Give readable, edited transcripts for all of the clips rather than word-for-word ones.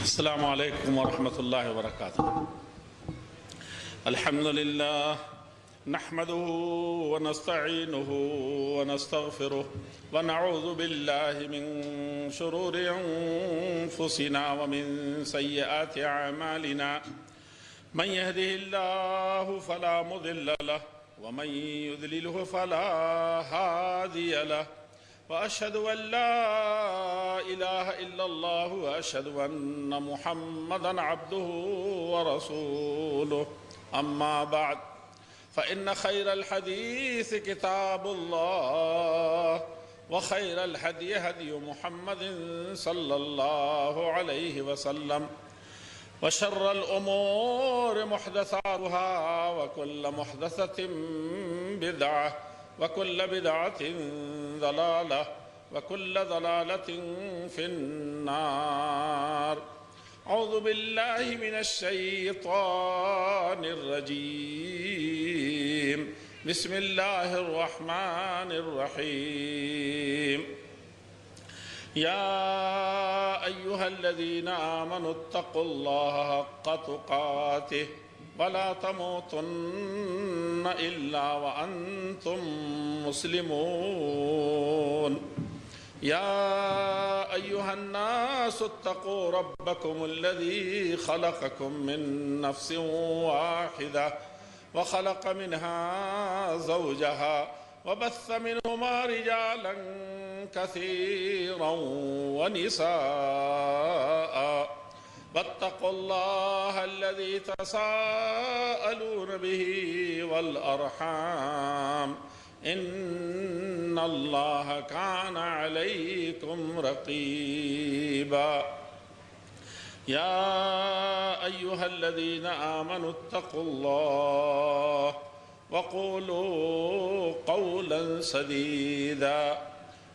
السلام علیکم ورحمۃ اللہ وبرکاتہ۔ الحمد للہ نحمده ونستعینه ونستغفره ونعوذ باللہ من شرور انفسنا ومن سیئات اعمالنا من يهده الله فلا مضل له ومن يضلله فلا هادي له وأشهد أن لا إله إلا الله وأشهد أن محمدًا عبده ورسوله أما بعد فإن خير الحديث كتاب الله وخير الهدي هدي محمد صلى الله عليه وسلم وشر الأمور محدثاتها وكل محدثة بدعة وكل بدعة ضلالة وكل ضلالة في النار۔ أعوذ بالله من الشيطان الرجيم، بسم الله الرحمن الرحيم۔ يا أيها الذين آمنوا اتقوا الله حق تقاته ولا تموتن إلا وأنتم مسلمون۔ يا أيها الناس اتقوا ربكم الذي خلقكم من نفس واحدة وخلق منها زوجها وبث منهما رجالا كثيرا ونساء واتقوا الله الذي تساءلون به والأرحام إن الله كان عليكم رقيبا۔ يا أيها الذين آمنوا اتقوا الله وقولوا قولا سديدا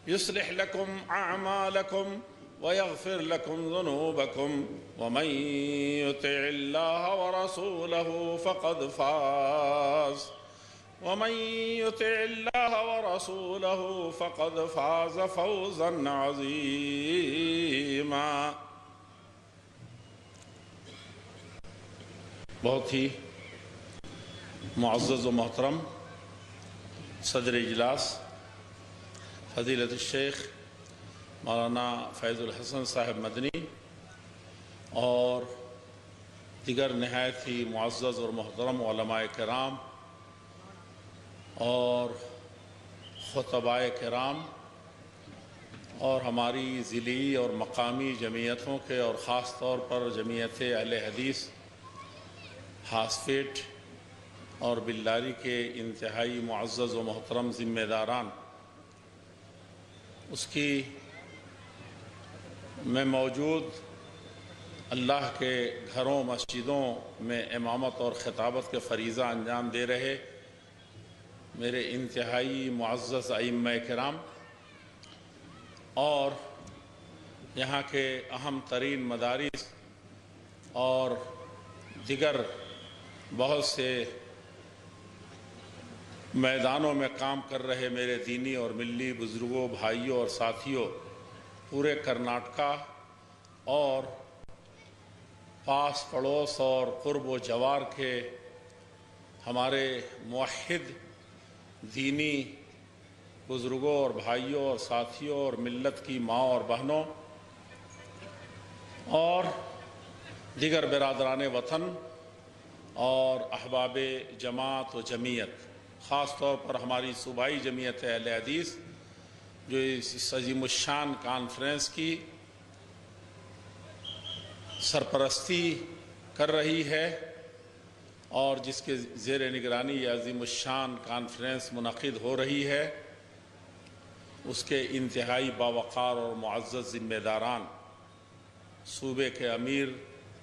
يصلح لكم أعمالكم ويغفر لكم ذنوبكم ومن يطع الله ورسوله فقد فاز فوزا عظيما۔ بہت ہی معزز و محترم صدر اجلاس فضیلت الشیخ مولانا فیض الحسن صاحب مدنی اور دیگر نہایت ہی معزز اور محترم علماء کرام اور خطباء کرام اور ہماری ضلعی اور مقامی جمعیتوں کے اور خاص طور پر جمعیت اہل حدیث ہاسپیٹ اور بلاری کے انتہائی معزز و محترم ذمہ داران، اس کی میں موجود اللہ کے گھروں مسجدوں میں امامت اور خطابت کے فریضہ انجام دے رہے میرے انتہائی معزز ائمہ کرام اور یہاں کے اہم ترین مدارس اور دیگر بہت سے میدانوں میں کام کر رہے میرے دینی اور ملی بزرگوں، بھائیوں اور ساتھیوں، پورے کرناٹکا اور پاس پڑوس اور قرب و جوار کے ہمارے موحد دینی بزرگوں اور بھائیوں اور ساتھیوں اور ملت کی ماں اور بہنوں اور دیگر برادران وطن اور احباب جماعت و جمعیت، خاص طور پر ہماری صوبائی جمعیت اہل حدیث جو اس عظیم الشان کانفرنس کی سرپرستی کر رہی ہے اور جس کے زیر نگرانی یہ عظیم الشان کانفرنس منعقد ہو رہی ہے، اس کے انتہائی باوقار اور معزز ذمہ داران صوبے کے امیر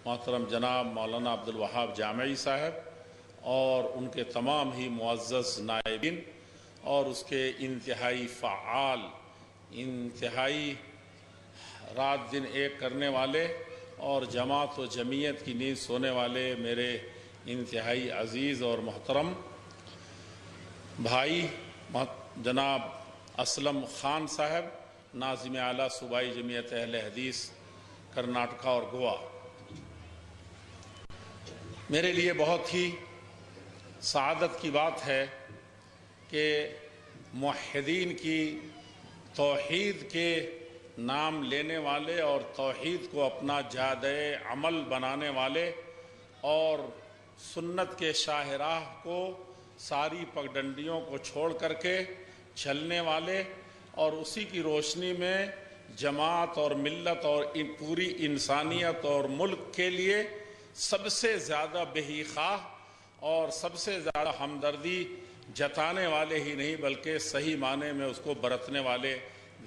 محترم جناب مولانا عبدالوہاب جامعی صاحب اور ان کے تمام ہی معزز نائبین اور اس کے انتہائی فعال، انتہائی رات دن ایک کرنے والے اور جماعت و جمعیت کی نیند سونے والے میرے انتہائی عزیز اور محترم بھائی جناب اسلم خان صاحب، ناظم اعلیٰ صوبائی جمعیت اہل حدیث کرناٹکا اور گوا، میرے لیے بہت ہی سعادت کی بات ہے کہ موحدین کی توحید کے نام لینے والے اور توحید کو اپنا جادِ عمل بنانے والے اور سنت کے شاہراہ کو ساری پگڈنڈیوں کو چھوڑ کر کے چلنے والے اور اسی کی روشنی میں جماعت اور ملت اور پوری انسانیت اور ملک کے لیے سب سے زیادہ بہی خواہ اور سب سے زیادہ ہمدردی جتانے والے ہی نہیں بلکہ صحیح معنی میں اس کو برتنے والے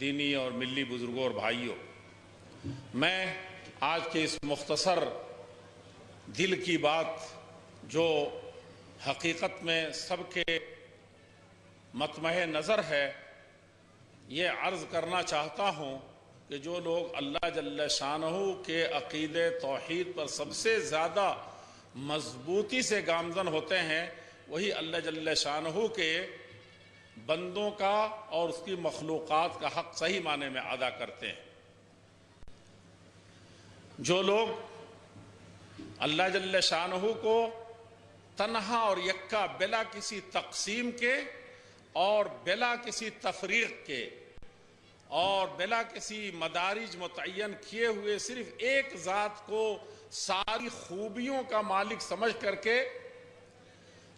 دینی اور ملی بزرگوں اور بھائیوں، میں آج کے اس مختصر دل کی بات جو حقیقت میں سب کے مطمع نظر ہے یہ عرض کرنا چاہتا ہوں کہ جو لوگ اللہ جل شانہ کے عقیدے توحید پر سب سے زیادہ مضبوطی سے گامزن ہوتے ہیں وہی اللہ جل شانہ کے بندوں کا اور اس کی مخلوقات کا حق صحیح معنی میں ادا کرتے ہیں۔ جو لوگ اللہ جل شانہ کو تنہا اور یکا بلا کسی تقسیم کے اور بلا کسی تفریق کے اور بلا کسی مدارج متعین کیے ہوئے صرف ایک ذات کو ساری خوبیوں کا مالک سمجھ کر کے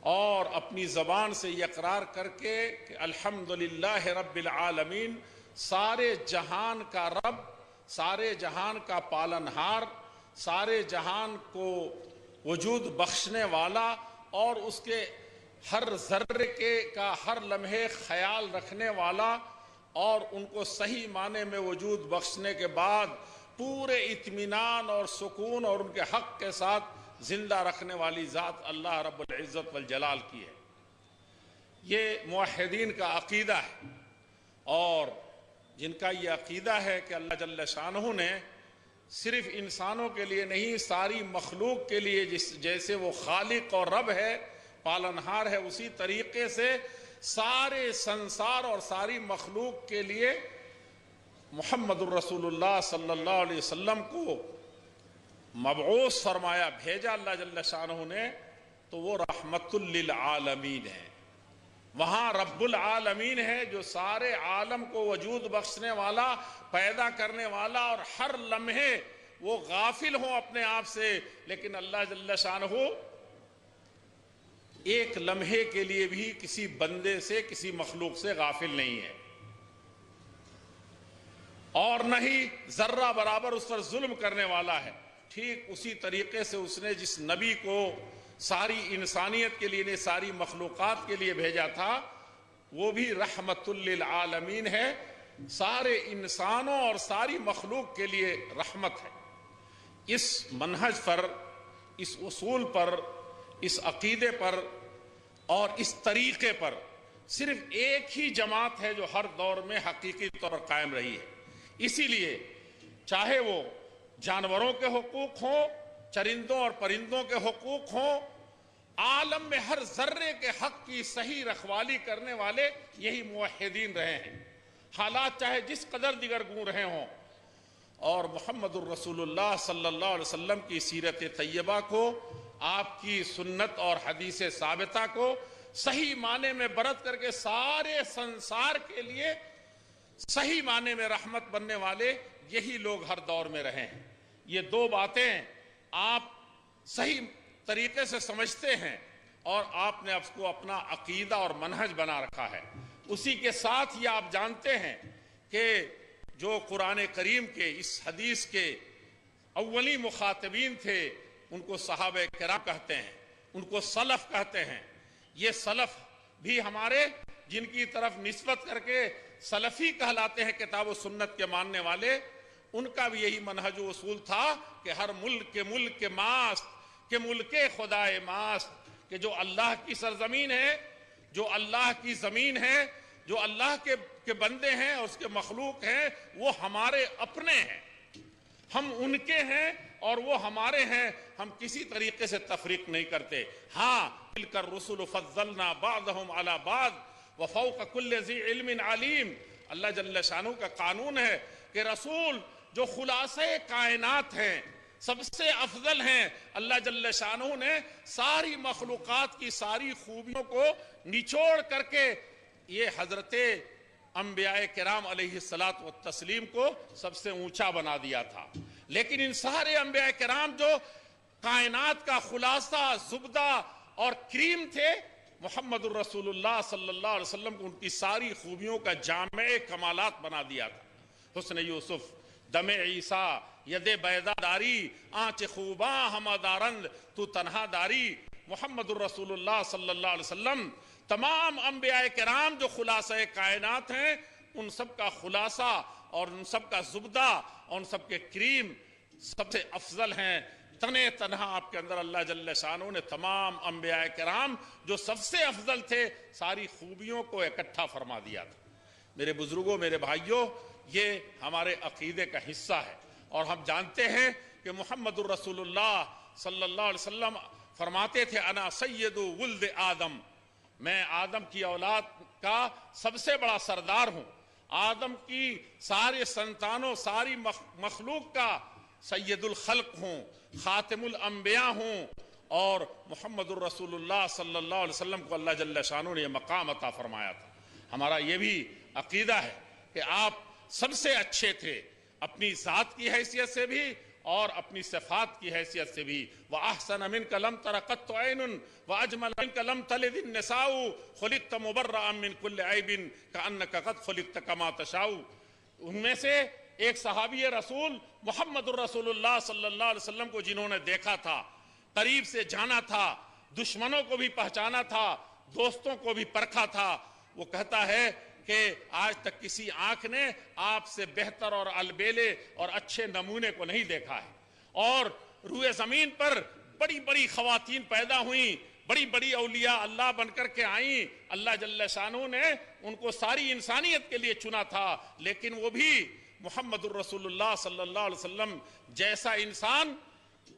اور اپنی زبان سے یہ اقرار کر کے کہ الحمدللہ رب العالمین، سارے جہان کا رب، سارے جہان کا پالنہار، سارے جہان کو وجود بخشنے والا اور اس کے ہر ذرے کا ہر لمحے خیال رکھنے والا اور ان کو صحیح معنی میں وجود بخشنے کے بعد پورے اطمینان اور سکون اور ان کے حق کے ساتھ زندہ رکھنے والی ذات اللہ رب العزت والجلال کی ہے۔ یہ موحدین کا عقیدہ ہے اور جن کا یہ عقیدہ ہے کہ اللہ جل شانہ نے صرف انسانوں کے لیے نہیں ساری مخلوق کے لیے جیسے وہ خالق اور رب ہے، پالنہار ہے، اسی طریقے سے سارے سنسار اور ساری مخلوق کے لیے محمد الرسول اللہ صلی اللہ علیہ وسلم کو مبعوث فرمایا، بھیجا اللہ جل شانہ نے، تو وہ رحمت للعالمین ہے۔ وہاں رب العالمین ہے جو سارے عالم کو وجود بخشنے والا، پیدا کرنے والا اور ہر لمحے وہ غافل ہوں اپنے آپ سے، لیکن اللہ جل شانہ ایک لمحے کے لیے بھی کسی بندے سے کسی مخلوق سے غافل نہیں ہے اور نہ ہی ذرہ برابر اس پر ظلم کرنے والا ہے۔ ٹھیک اسی طریقے سے اس نے جس نبی کو ساری انسانیت کے لیے ساری مخلوقات کے لیے بھیجا تھا وہ بھی رحمت للعالمین ہے، سارے انسانوں اور ساری مخلوق کے لیے رحمت ہے۔ اس منہج پر، اس اصول پر، اس عقیدے پر اور اس طریقے پر صرف ایک ہی جماعت ہے جو ہر دور میں حقیقی طور پر قائم رہی ہے۔ اسی لیے چاہے وہ جانوروں کے حقوق ہوں، چرندوں اور پرندوں کے حقوق ہوں، عالم میں ہر ذرے کے حق کی صحیح رکھوالی کرنے والے یہی موحدین رہے ہیں، حالات چاہے جس قدر دیگر گوں رہے ہوں۔ اور محمد الرسول اللہ صلی اللہ علیہ وسلم کی سیرت طیبہ کو، آپ کی سنت اور حدیث ثابتہ کو صحیح معنی میں برت کر کے سارے سنسار کے لیے صحیح معنی میں رحمت بننے والے یہی لوگ ہر دور میں رہے ہیں۔ یہ دو باتیں آپ صحیح طریقے سے سمجھتے ہیں اور آپ نے اس کو اپنا عقیدہ اور منہج بنا رکھا ہے۔ اسی کے ساتھ یہ آپ جانتے ہیں کہ جو قرآن کریم کے اس حدیث کے اولی مخاطبین تھے ان کو صحابہ کرام کہتے ہیں، ان کو سلف کہتے ہیں۔ یہ سلف بھی ہمارے جن کی طرف نسبت کر کے سلفی کہلاتے ہیں کتاب و سنت کے ماننے والے، ان کا بھی یہی منہج و اصول تھا کہ ہر ملک کے ماست کہ ملک خدائے ماست، کہ جو اللہ کی سرزمین ہے، جو اللہ کی زمین ہے، جو اللہ کے بندے ہیں اور اس کے مخلوق ہیں، وہ ہمارے اپنے ہیں، ہم ان کے ہیں اور وہ ہمارے ہیں، ہم کسی طریقے سے تفریق نہیں کرتے۔ ہاں تلک الرسل فضلنا بعضهم على بعض وفوق كل ذی علم علیم، اللہ جل شانہ کا قانون ہے کہ رسول جو خلاصہ کائنات ہیں، سب سے افضل ہیں۔ اللہ جل شانہ نے ساری مخلوقات کی ساری خوبیوں کو نچوڑ کر کے یہ حضرت انبیاء کرام علیہ الصلوۃ والتسلیم کو سب سے اونچا بنا دیا تھا۔ لیکن ان سارے انبیاء کرام جو کائنات کا خلاصہ، زبدہ اور کریم تھے، محمد الرسول اللہ صلی اللہ علیہ وسلم کو ان کی ساری خوبیوں کا جامع کمالات بنا دیا تھا۔ حسن یوسف، دم عیسیٰ، ید بیضا داری، آنچ خوباں ہمہ دارند تو تنہا داری۔ محمد الرسول اللہ صلی اللہ علیہ وسلم تمام انبیاء کرام جو خلاصہ کائنات ہیں، ان سب کا خلاصہ اور ان سب کا زبدہ اور ان سب کے کریم سب سے افضل ہیں۔ تنہ تنہا آپ کے اندر اللہ جل شانہ نے تمام انبیاء کرام جو سب سے افضل تھے، ساری خوبیوں کو اکٹھا فرما دیا تھا۔ میرے بزرگوں، میرے بھائیوں، یہ ہمارے عقیدے کا حصہ ہے، اور ہم جانتے ہیں کہ محمد الرسول اللہ صلی اللہ علیہ وسلم فرماتے تھے انا سید ولد آدم، میں آدم کی اولاد کا سب سے بڑا سردار ہوں، آدم کی سارے سنتانوں، ساری مخلوق کا سید الخلق ہوں، خاتم الانبیاء ہوں، اور محمد الرسول اللہ صلی اللہ علیہ وسلم کو اللہ جل شانہ نے یہ مقام عطا فرمایا تھا۔ ہمارا یہ بھی عقیدہ ہے کہ آپ سب سے اچھے تھے، اپنی ذات کی حیثیت سے بھی اور اپنی صفات کی حیثیت سے بھی۔ وَأَحْسَنَ مِنْكَ لَمْ تَرَ قَطُّ عَيْنٌ وَأَجْمَلَ مِنْكَ لَمْ تَلِدِ النِّسَاءُ خُلِقْتَ مُبَرَّأً مِنْ كُلِّ عَيْبٍ كَأَنَّكَ قَدْ خُلِقْتَ كَمَا تَشَاءُ۔ ان میں سے ایک صحابی رسول محمد الرسول اللہ صلی اللہ علیہ وسلم کو جنہوں نے دیکھا تھا، قریب سے جانا تھا، دشمنوں کو بھی پہچانا تھا، دوستوں کو بھی پرکھا تھا، وہ کہتا ہے کہ آج تک کسی آنکھ نے آپ سے بہتر اور البیلے اور اچھے نمونے کو نہیں دیکھا ہے۔ اور روئے زمین پر بڑی بڑی خواتین پیدا ہوئیں، بڑی بڑی اولیاء اللہ بن کر کے آئیں، اللہ جل شانہ نے ان کو ساری انسانیت کے لیے چنا تھا، لیکن وہ بھی محمد الرسول اللہ صلی اللہ علیہ وسلم جیسا انسان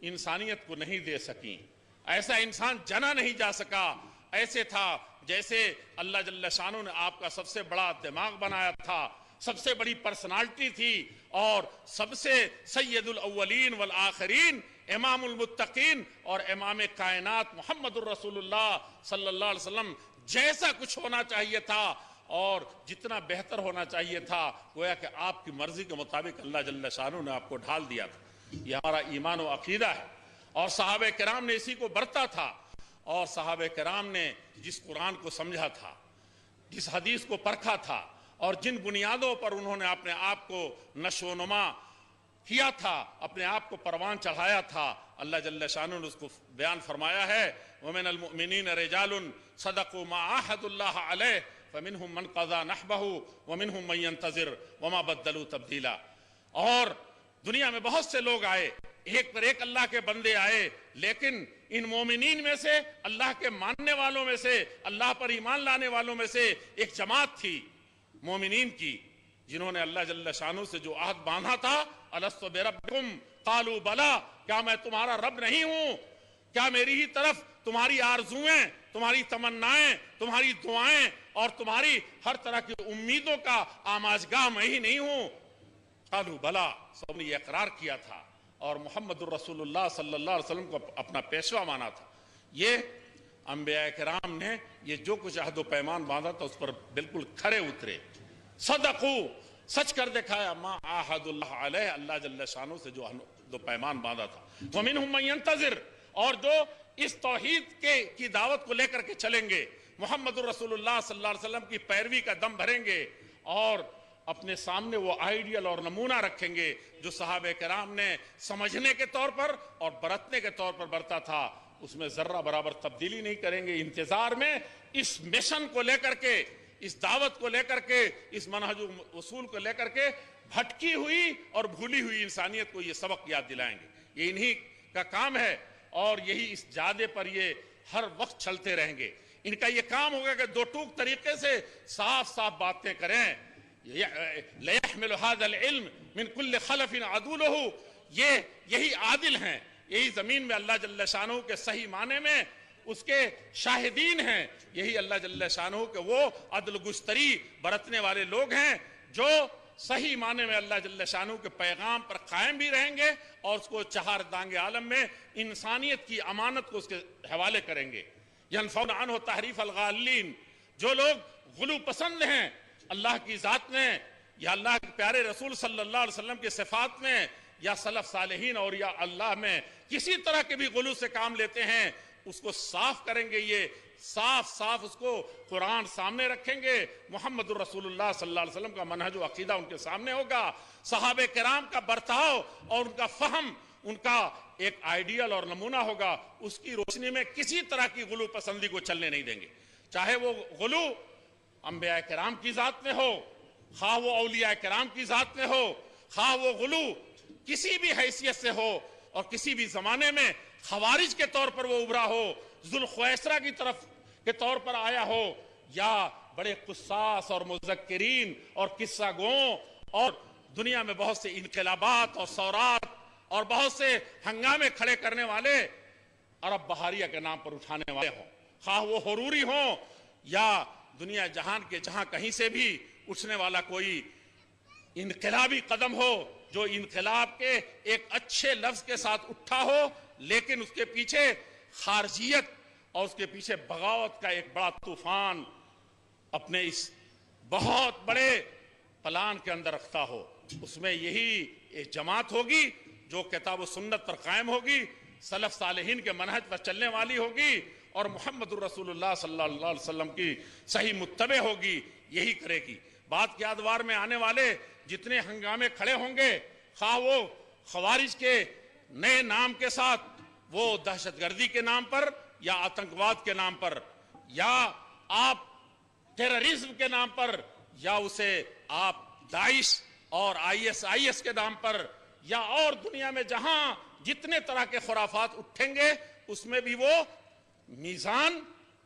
انسانیت کو نہیں دے سکیں، ایسا انسان جنا نہیں جا سکا۔ ایسے تھا جیسے اللہ جل شانہ نے آپ کا سب سے بڑا دماغ بنایا تھا، سب سے بڑی پرسنالٹی تھی، اور سب سے سید الاولین والآخرین، امام المتقین اور امام کائنات محمد الرسول اللہ صلی اللہ علیہ وسلم جیسا کچھ ہونا چاہیے تھا اور جتنا بہتر ہونا چاہیے تھا، گویا کہ آپ کی مرضی کے مطابق اللہ جل شانہ نے آپ کو ڈھال دیا تھا۔ یہ ہمارا ایمان و عقیدہ ہے، اور صحابہ کرام نے اسی کو برتا تھا، اور صحابہ کرام نے جس قرآن کو سمجھا تھا، جس حدیث کو پرکھا تھا، اور جن بنیادوں پر انہوں نے اپنے آپ کو نشو و نما کیا تھا، اپنے آپ کو پروان چڑھایا تھا، اللہ جل شانہ نے اس کو بیان فرمایا ہے وَمِنَ الْمُؤْمِنِينَ رِجَالٌ صَدَقُوا مَا عَاهَدُوا اللَّهَ عَلَيْهِ فَمِنْهُمْ مَنْ قَضَى نَحْبَهُ وَمِنْهُمْ مَنْ يَنْتَظِرُ وَمَا بَدَّلُوا تَبْدِيلًا۔ اور دنیا میں بہت سے لوگ آئے، ایک پر ایک اللہ کے بندے آئے، لیکن ان مومنین میں سے، اللہ کے ماننے والوں میں سے، اللہ پر ایمان لانے والوں میں سے ایک جماعت تھی مومنین کی، جنہوں نے اللہ جل شانہ سے جو عہد باندھا تھا، الست بربکم قالوا بلا، کیا میں تمہارا رب نہیں ہوں؟ کیا میری ہی طرف تمہاری آرزویں، تمہاری تمنائیں، تمہاری دعائیں اور تمہاری ہر طرح کی امیدوں کا آماجگاہ میں ہی نہیں ہوں؟ قالوا بلا، سب نے یہ اقرار کیا تھا، اور محمد الرسول اللہ صلی اللہ علیہ وسلم کو اپنا پیشوا مانا تھا۔ یہ انبیاء کرام نے یہ جو کچھ عہد و پیمان باندھا تھا اس پر بالکل کھرے اترے، صدقو، سچ کر دکھایا، ما عاہد اللہ علیہ، اللہ جل شانہ سے جو عہد و پیمان باندھا تھا، وَمِنْهُمْ مَنْ يَنْتَظِرُ، اور جو اس توحید کی دعوت کو لے کر کے چلیں گے، محمد الرسول اللہ صلی اللہ علیہ وسلم کی پیروی کا دم بھریں گے، اور اپنے سامنے وہ آئیڈیل اور نمونہ رکھیں گے جو صحابہ کرام نے سمجھنے کے طور پر اور برتنے کے طور پر برتا تھا، اس میں ذرہ برابر تبدیلی نہیں کریں گے۔ انتظار میں اس مشن کو لے کر کے، اس دعوت کو لے کر کے، اس منہج اصول کو لے کر کے بھٹکی ہوئی اور بھولی ہوئی انسانیت کو یہ سبق یاد دلائیں گے۔ یہ انہی کا کام ہے، اور یہی اس جادے پر یہ ہر وقت چلتے رہیں گے۔ ان کا یہ کام ہوگا کہ دو ٹوک طریقے سے صاف صاف باتیں کریں۔ لَيَحْمِلُ هَذَا الْعِلْمِ مِنْ كُلِّ خَلَفٍ عَدُولُهُ، یہی عادل ہیں، یہی زمین میں اللہ جل شانہ کے صحیح معنی میں اس کے شاہدین ہیں، یہی اللہ جل شانہ کے وہ عدل گستری برتنے والے لوگ ہیں جو صحیح معنی میں اللہ جل شانہ کے پیغام پر قائم بھی رہیں گے اور اس کو چہار دانگ عالم میں انسانیت کی امانت کو اس کے حوالے کریں گے۔ ینفون عنہ تحریف الغالین، جو لوگ غلو پسند ہیں اللہ کی ذات میں یا اللہ کے پیارے رسول صلی اللہ علیہ وسلم کے صفات میں یا سلف صالحین اور یا اللہ میں کسی طرح کے بھی غلو سے کام لیتے ہیں، اس کو صاف کریں گے، یہ صاف صاف اس کو قرآن سامنے رکھیں گے، محمد الرسول اللہ صلی اللہ علیہ وسلم کا منہج و عقیدہ ان کے سامنے ہوگا، صحابہ کرام کا برتاؤ اور ان کا فہم ان کا ایک آئیڈیل اور نمونہ ہوگا، اس کی روشنی میں کسی طرح کی غلو پسندی کو چلنے نہیں دیں گے، چاہے وہ غلو انبیاء کرام کی ذات میں ہو، خواہ وہ اولیاء کرام کی ذات میں ہو، خواہ وہ غلو کسی بھی حیثیت سے ہو، اور کسی بھی زمانے میں خوارج کے طور پر وہ ابھرا ہو، ذوالخویسرہ کی طرف کے طور پر آیا ہو، یا بڑے قصاص اور مذکرین اور قصہ گوں اور دنیا میں بہت سے انقلابات اور ثورات اور بہت سے ہنگامے کھڑے کرنے والے عرب بہاریہ کے نام پر اٹھانے والے ہوں، خواہ وہ حروری ہوں یا دنیا جہان کے جہاں کہیں سے بھی اٹھنے والا کوئی انقلابی قدم ہو جو انقلاب کے ایک اچھے لفظ کے ساتھ اٹھا ہو لیکن اس کے پیچھے خارجیت اور اس کے پیچھے بغاوت کا ایک بڑا طوفان اپنے اس بہت بڑے پلان کے اندر رکھتا ہو، اس میں یہی ایک جماعت ہوگی جو کتاب و سنت پر قائم ہوگی، سلف صالحین کے منہج پر چلنے والی ہوگی اور محمد الرسول اللہ صلی اللہ علیہ وسلم کی صحیح متبع ہوگی، یہی کرے گی۔ بعد کے ادوار میں آنے والے جتنے ہنگامے کھڑے ہوں گے، خواہ وہ خوارج کے نئے نام کے ساتھ، وہ دہشت گردی کے نام پر یا آتنکواد کے نام پر یا آپ ٹیررزم کے نام پر یا اسے آپ داعش اور آئی ایس کے نام پر یا اور دنیا میں جہاں جتنے طرح کے خرافات اٹھیں گے اس میں بھی وہ میزان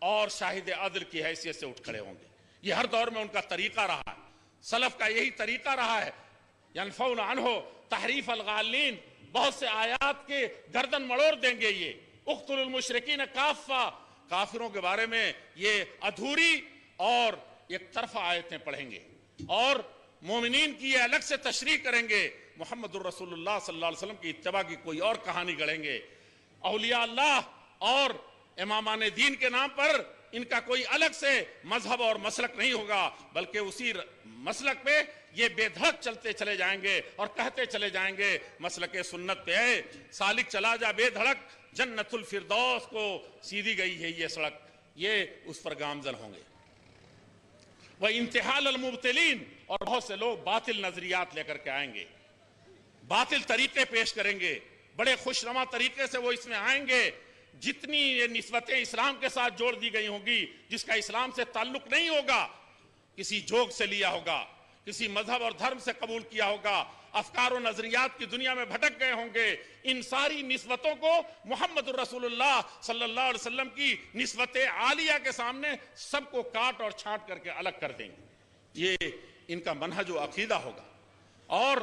اور شاہد عدل کی حیثیت سے اٹھ کھڑے ہوں گے۔ یہ ہر دور میں ان کا طریقہ رہا ہے، سلف کا یہی طریقہ رہا ہے۔ ینفون عنہ تحریف الغالین، بہت سے آیات کے گردن مڑوڑ دیں گے، یہ اقتلوا المشرکین کافہ، کافروں کے بارے میں یہ ادھوری اور ایک طرفہ آیتیں پڑھیں گے اور مومنین کی یہ الگ سے تشریح کریں گے، محمد الرسول اللہ صلی اللہ علیہ وسلم کی اتباع کی کوئی اور کہانی گڑھیں گے، اولیاء اللہ اور امامان دین کے نام پر ان کا کوئی الگ سے مذہب اور مسلک نہیں ہوگا، بلکہ اسی مسلک پہ یہ بے دھڑک چلتے چلے جائیں گے اور کہتے چلے جائیں گے مسلک سنت پہ ہے، سالک چلا جا بے دھڑک، جنت الفردوس کو سیدھی گئی ہے یہ سڑک، یہ اس پر گامزن ہوں گے۔ وَإِنْتِحَالَ الْمُبْتِلِينَ، اور بہت سے لوگ باطل نظریات لے کر کے آئیں گے، باطل طریقے پیش کریں گے، بڑے خوشنما طریقے سے وہ اس میں آئیں گے، جتنی یہ نسبتیں اسلام کے ساتھ جوڑ دی گئی ہوں گی، جس کا اسلام سے تعلق نہیں ہوگا، کسی جوگ سے لیا ہوگا، کسی مذہب اور دھرم سے قبول کیا ہوگا، افکار و نظریات کی دنیا میں بھٹک گئے ہوں گے، ان ساری نسبتوں کو محمد الرسول اللہ صلی اللہ علیہ وسلم کی نسبت عالیہ کے سامنے سب کو کاٹ اور چھانٹ کر کے الگ کر دیں گے، یہ ان کا منہج و عقیدہ ہوگا۔ اور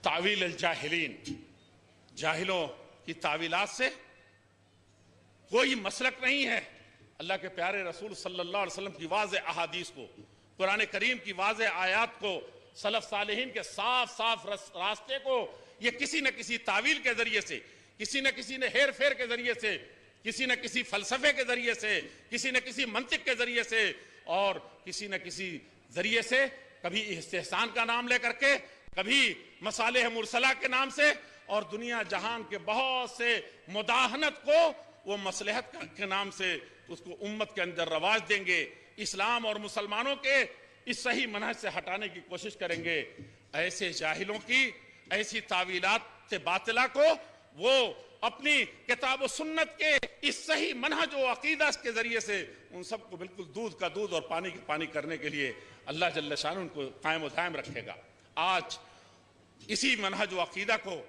تعویل الجاہلین، جاہلوں کی تعویلات سے کوئی مسلک نہیں ہے، اللہ کے پیارے رسول صلی اللہ علیہ وسلم کی واضح احادیث کو، قرآن کریم کی واضح آیات کو، سلف صالحین کے صاف صاف راستے کو یہ کسی نہ کسی تعویل کے ذریعے سے، کسی نہ ہیر پھیر کے ذریعے سے، کسی نہ کسی فلسفے کے ذریعے سے، کسی نہ کسی منطق کے ذریعے سے اور کسی نہ کسی ذریعے سے، کبھی استحسان کا نام لے کر کے، کبھی مصالح مرسلہ کے نام سے، اور دنیا جہان کے بہت سے مداہنت کو وہ مصلحت کے نام سے اس کو امت کے اندر رواج دیں گے، اسلام اور مسلمانوں کے اس صحیح منہج سے ہٹانے کی کوشش کریں گے۔ ایسے جاہلوں کی ایسی تعویلات باطلہ کو وہ اپنی کتاب و سنت کے اس صحیح منہج و عقیدہ کے ذریعے سے ان سب کو بالکل دودھ کا دودھ اور پانی کا پانی کرنے کے لیے اللہ جل شانہ ان کو قائم و دائم رکھے گا۔ آج اسی منہج و عقیدہ کو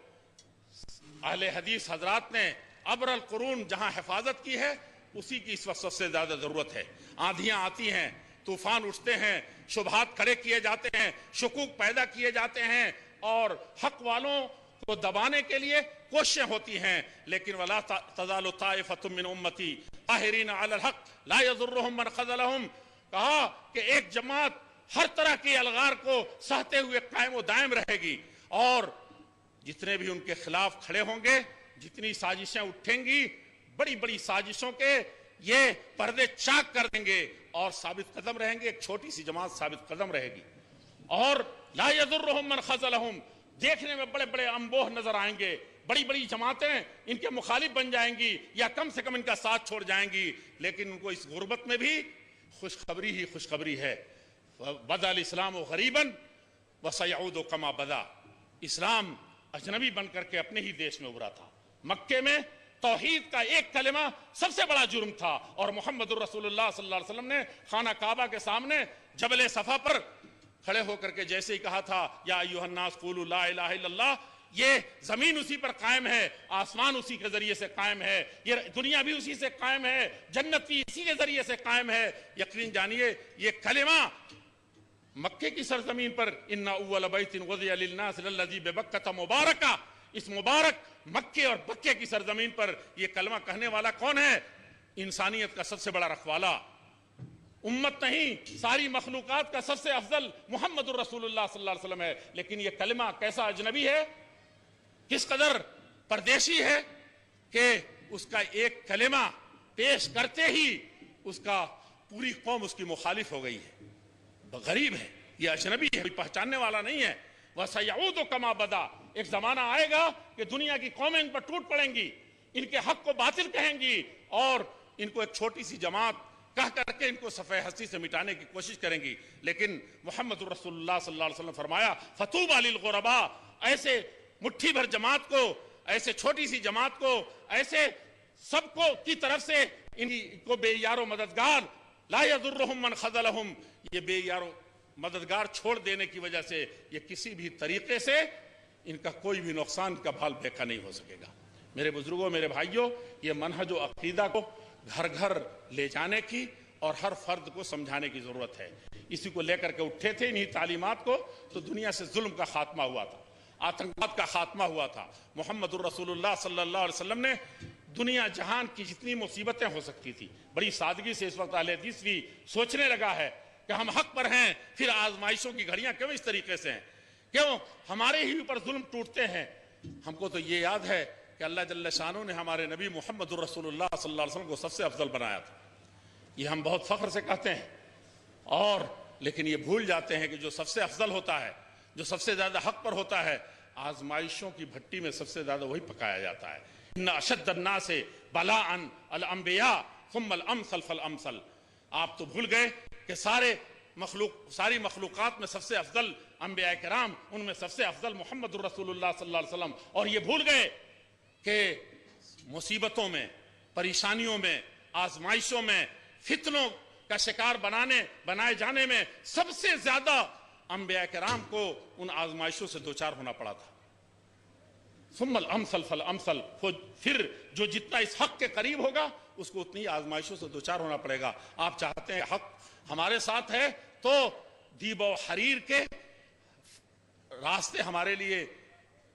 اہل حدیث حضرات نے عبر القرون جہاں حفاظت کی ہے، اسی کی اس وقت سب سے زیادہ ضرورت ہے۔ آندھیاں آتی ہیں، طوفان اٹھتے ہیں، شبہات کھڑے کیے جاتے ہیں، شکوک پیدا کیے جاتے ہیں اور حق والوں کو دبانے کے لیے کوششیں ہوتی ہیں، لیکن وَلَا تَزَالُ طَائِفَةٌ مِّنْ أُمَّتِي ظَاهِرِينَ عَلَى الْحَقِّ لَا يَضُرُّهُم مَّنْ خَذَلَهُم، کہا کہ ایک جماعت ہر طرح کے الغار کو سہتے ہوئے قائم و دائم رہے گی، اور جتنے بھی ان کے خلاف کھڑے ہوں گے، جتنی سازشیں اٹھیں گی، بڑی بڑی سازشوں کے یہ پردے چاک کر دیں گے اور ثابت قدم رہیں گے۔ ایک چھوٹی سی جماعت ثابت قدم رہے گی، اور لا یضرهم من خذلهم، دیکھنے میں بڑے بڑے انبوہ نظر آئیں گے، بڑی بڑی جماعتیں ان کے مخالف بن جائیں گی یا کم سے کم ان کا ساتھ چھوڑ جائیں گی، لیکن ان کو اس غربت میں بھی خوشخبری ہی خوشخبری ہے۔ بدا الاسلام غریبا وسیعود کما بدا، اسلام اجنبی بن کر کے اپنے ہی دیش میں ابھرا تھا۔ مکے میں توحید کا ایک کلمہ سب سے بڑا جرم تھا، اور محمد الرسول اللہ صلی اللہ علیہ وسلم نے خانہ کعبہ کے سامنے جبل صفا پر کھڑے ہو کر کے جیسے ہی کہا تھا یا ایھا الناس قولوا لا الہ الا اللہ، یہ زمین اسی پر قائم ہے، آسمان اسی کے ذریعے سے قائم ہے، یہ دنیا بھی اسی سے قائم ہے، جنت بھی اسی کے ذریعے سے قائم ہے۔ یقین جانیے یہ کلمہ مکے کی سرزمین پر ان اول بیت وضع للناس للذی ببکۃ مبارکہ، اس مبارک مکے اور بکے کی سرزمین پر یہ کلمہ کہنے والا کون ہے؟ انسانیت کا سب سے بڑا رکھوالا، امت نہیں، ساری مخلوقات کا سب سے افضل محمد الرسول اللہ صلی اللہ علیہ وسلم ہے۔ لیکن یہ کلمہ کیسا اجنبی ہے، کس قدر پردیشی ہے کہ اس کا ایک کلمہ پیش کرتے ہی اس کا پوری قوم اس کی مخالف ہو گئی ہے۔ غریب ہے، یہ اجنبی ہے، کوئی پہچاننے والا نہیں ہے۔ وَسَيَعُودُ كَمَا بَدَا، ایک زمانہ آئے گا کہ دنیا کی قومیں ان پر ٹوٹ پڑیں گی، ان کے حق کو باطل کہیں گی، اور ان کو ایک چھوٹی سی جماعت کہہ کر کے ان کو صفحہ ہستی سے مٹانے کی کوشش کریں گی۔ لیکن محمد الرسول اللہ صلی اللہ علیہ وسلم فرمایا فَطُوبَى لِلْغُرَبَاء، ایسے مٹھی بھر جماعت کو، ایسے چھوٹی سی جماعت کو، ایسے سب کو کی طرف سے ان کو بے یار و مددگار، لا یضرهم من خذلهم، یہ بے یار و مددگار چھوڑ دینے کی وجہ سے یہ کسی بھی طریقے سے ان کا کوئی بھی نقصان کا بھال بیکا نہیں ہو سکے گا۔ میرے بزرگوں، میرے بھائیوں، یہ منہج و عقیدہ کو گھر گھر لے جانے کی اور ہر فرد کو سمجھانے کی ضرورت ہے۔ اسی کو لے کر کے اٹھے تھے انہی تعلیمات کو، تو دنیا سے ظلم کا خاتمہ ہوا تھا، آتنکواد کا خاتمہ ہوا تھا۔ محمد الرسول اللہ صلی اللہ علیہ وسلم نے دنیا جہان کی جتنی مصیبتیں ہو سکتی تھی، بڑی سادگی سے اس وقت اہل حدیث بھی سوچنے لگا ہے کہ ہم حق پر ہیں، پھر آزمائشوں کی گھڑیاں کیوں اس طریقے سے ہیں، کیوں ہمارے ہی اوپر ظلم ٹوٹتے ہیں۔ ہم کو تو یہ یاد ہے کہ اللہ جل شانہ نے ہمارے نبی محمد الرسول اللہ صلی اللہ علیہ وسلم کو سب سے افضل بنایا تھا، یہ ہم بہت فخر سے کہتے ہیں، اور لیکن یہ بھول جاتے ہیں کہ جو سب سے افضل ہوتا ہے، جو سب سے زیادہ حق پر ہوتا ہے، آزمائشوں کی بھٹی میں سب سے زیادہ وہی پکایا جاتا ہے۔ ان اشد الناس بلاء الانبیاء ثم الامثل فالامثل، آپ تو بھول گئے کہ ساری مخلوقات میں سب سے افضل انبیاء کرام، ان میں سب سے افضل محمد الرسول اللہ صلی اللہ علیہ وسلم، اور یہ بھول گئے کہ مصیبتوں میں، پریشانیوں میں، آزمائشوں میں، فتنوں کا شکار بنائے جانے میں سب سے زیادہ انبیاء کرام کو ان آزمائشوں سے دوچار ہونا پڑا تھا۔ ثم الامثل فالامثل، پھر جو جتنا اس حق کے قریب ہوگا اس کو اتنی آزمائشوں سے دوچار ہونا پڑے گا۔ آپ چاہتے ہیں حق ہمارے ساتھ ہے تو دیب و حریر کے راستے ہمارے لیے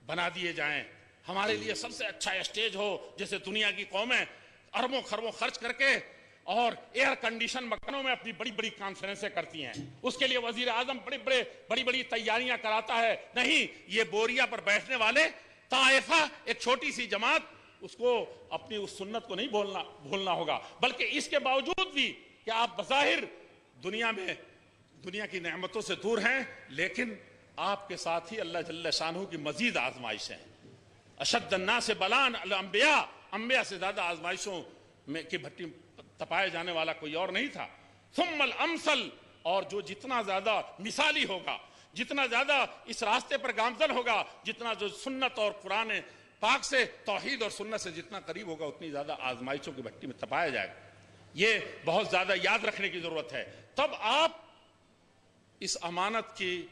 بنا دیے جائیں، ہمارے لیے سب سے اچھا اسٹیج ہو، جیسے دنیا کی قومیں اربوں خربوں خرچ کر کے اور ایئر کنڈیشن مکانوں میں اپنی بڑی بڑی کانفرنسیں کرتی ہیں، اس کے لیے وزیر اعظم بڑی بڑی تیاریاں کراتا ہے۔ نہیں، یہ بوریا پر بیٹھنے والے طائفہ، ایک چھوٹی سی جماعت، اس کو اپنی اس سنت کو نہیں بھولنا ہوگا، بلکہ اس کے باوجود بھی کہ آپ بظاہر دنیا کی نعمتوں سے دور ہیں، لیکن آپ کے ساتھ ہی اللہ جل شانہ کی مزید آزمائشیں ہیں۔ اشد الناس بلاء الانبیاء، انبیاء سے زیادہ آزمائشوں میں کی بھٹی تپائے جانے والا کوئی اور نہیں تھا۔ ثم الامثل، اور جو جتنا زیادہ مثالی ہوگا، جتنا زیادہ اس راستے پر گامزن ہوگا، جتنا جو سنت اور قرآن پاک سے، توحید اور سنت سے جتنا قریب ہوگا، اتنی زیادہ آزمائشوں کی بھٹی میں تپایا جائے گا۔ یہ بہت زیادہ یاد رکھنے کی ضرورت ہے، تب آپ اس امانت کی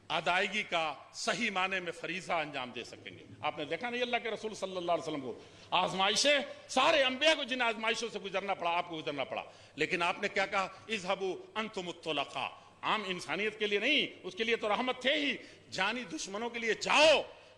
ادائیگی کا صحیح معنی میں فریضہ انجام دے سکیں گے۔ آپ نے دیکھا نہیں اللہ کے رسول صلی اللہ علیہ وسلم کو آزمائشیں، سارے انبیاء کو جن آزمائشوں سے گزرنا پڑا، آپ کو گزرنا پڑا، لیکن آپ نے کیا کہا؟ اذهبوا انتم الطلقاء، عام انسانیت کے لیے نہیں، اس کے لیے تو رحمت تھے ہی، جانی دشمنوں کے لیے جاؤ،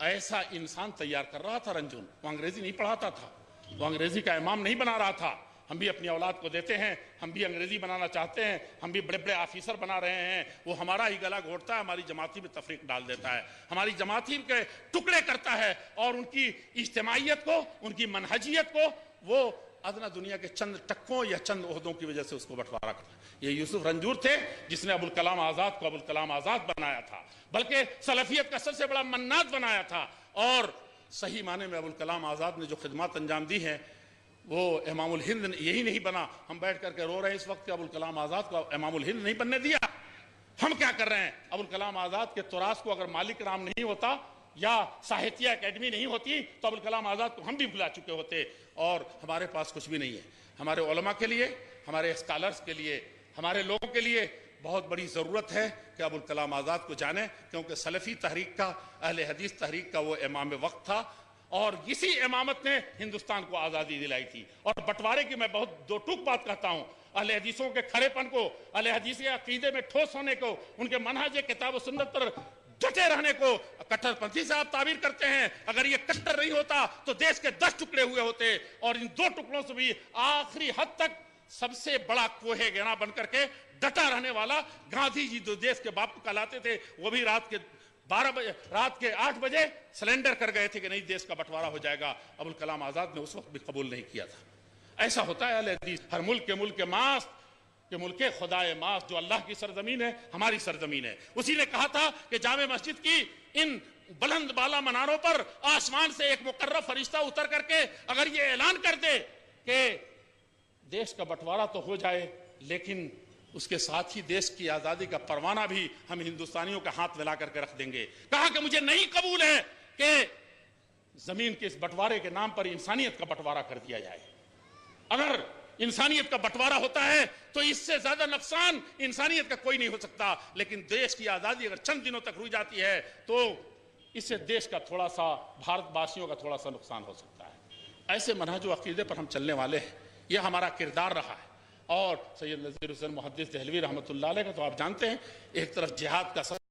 ایسا انسان تیار کر رہا تھا رنجون. وہ انگریزی نہیں پڑھاتا تھا, وہ انگریزی کا امام نہیں بنا رہا تھا. ہم بھی اپنی اولاد کو دیتے ہیں, ہم بھی انگریزی بنانا چاہتے ہیں, ہم بھی بڑے بڑے آفیسر بنا رہے ہیں. وہ ہمارا ہی گلا گھونٹتا ہے, ہماری جماعتی میں تفریق ڈال دیتا ہے, ہماری جماعتی کے ٹکڑے کرتا ہے, اور ان کی اجتماعیت کو, ان کی منہجیت کو وہ ادنا دنیا کے چند ٹکوں یا چند عہدوں کی وجہ سے اس کو بٹوارا کرتا ہے. یہ یوسف رنجور تھے جس نے ابوالکلام آزاد کو ابوالکلام آزاد بنایا تھا, بلکہ سلفیت کا سب سے بڑا منات بنایا تھا. اور صحیح معنی میں ابوالکلام آزاد نے جو خدمات انجام دی ہیں, وہ امام الہند یہی نہیں بنا. ہم بیٹھ کر کے رو رہے ہیں اس وقت کہ ابوالکلام آزاد کو امام الہند نہیں بننے دیا. ہم کیا کر رہے ہیں؟ ابوالکلام آزاد کے تراث کو اگر مالک رام نہیں ہوتا یا ساہتیہ اکیڈمی نہیں ہوتی تو ابوالکلام آزاد کو ہم بھی بلا چکے ہوتے. اور ہمارے پاس کچھ بھی نہیں ہے. ہمارے علماء کے لیے, ہمارے اسکالرز کے لیے, ہمارے لوگوں کے لیے بہت بڑی ضرورت ہے کہ ابوالکلام آزاد کو جانیں, کیونکہ سلفی تحریک کا, اہل حدیث تحریک کا وہ امام وقت تھا, اور اسی امامت نے ہندوستان کو آزادی دلائی تھی. اور بٹوارے کی میں بہت دو ٹوک بات کہتا ہوں. اہل حدیثوں کے کھڑے پن کو, اہل حدیث کے عقیدے میں ٹھوس ہونے کو, ان کے منہج کتاب و سنت پر ڈٹے رہنے کو کٹر پنتھی سے آپ تعبیر کرتے ہیں. اگر یہ کٹر نہیں ہوتا تو دیش کے 10 ٹکڑے ہوئے ہوتے, اور ان 2 ٹکڑوں سے بھی آخری حد تک سب سے بڑا کوہ گنا بن کر کے ڈٹا رہنے والا گاندھی جی جو دیش کے باپ کہلاتے تھے, وہ بھی رات کے 8 بجے سلنڈر کر گئے تھے کہ نہیں دیش کا بٹوارا ہو جائے گا. ابوالکلام آزاد نے اس وقت بھی قبول نہیں کیا تھا. ایسا ہوتا ہے اہل حدیث. ہر ملک کے ملک ماست کہ ملک خدائے ماست, جو اللہ کی سرزمین ہے, ہماری سرزمین ہے. اسی نے کہا تھا کہ جامع مسجد کی ان بلند بالا مناروں پر آسمان سے ایک مقرب فرشتہ اتر کر کے اگر یہ اعلان کر دے کہ دیش کا بٹوارا تو ہو جائے, لیکن اس کے ساتھ ہی دیش کی آزادی کا پروانہ بھی ہم ہندوستانیوں کا ہاتھ ملا کر کے رکھ دیں گے. کہا کہ مجھے نہیں قبول ہے کہ زمین کے اس بٹوارے کے نام پر انسانیت کا بٹوارا کر دیا جائے. اگر انسانیت کا بٹوارا ہوتا ہے تو اس سے زیادہ نقصان انسانیت کا کوئی نہیں ہو سکتا, لیکن دیش کی آزادی اگر چند دنوں تک رک جاتی ہے تو اس سے دیش کا تھوڑا سا, بھارت واسیوں کا تھوڑا سا نقصان ہو سکتا ہے. ایسے منہج و عقیدے پر ہم چلنے والے ہیں, یہ ہمارا کردار رہا ہے. اور سید نذیر حسین محدث دہلوی رحمۃ اللہ علیہ کا تو آپ جانتے ہیں, ایک طرف جہاد کا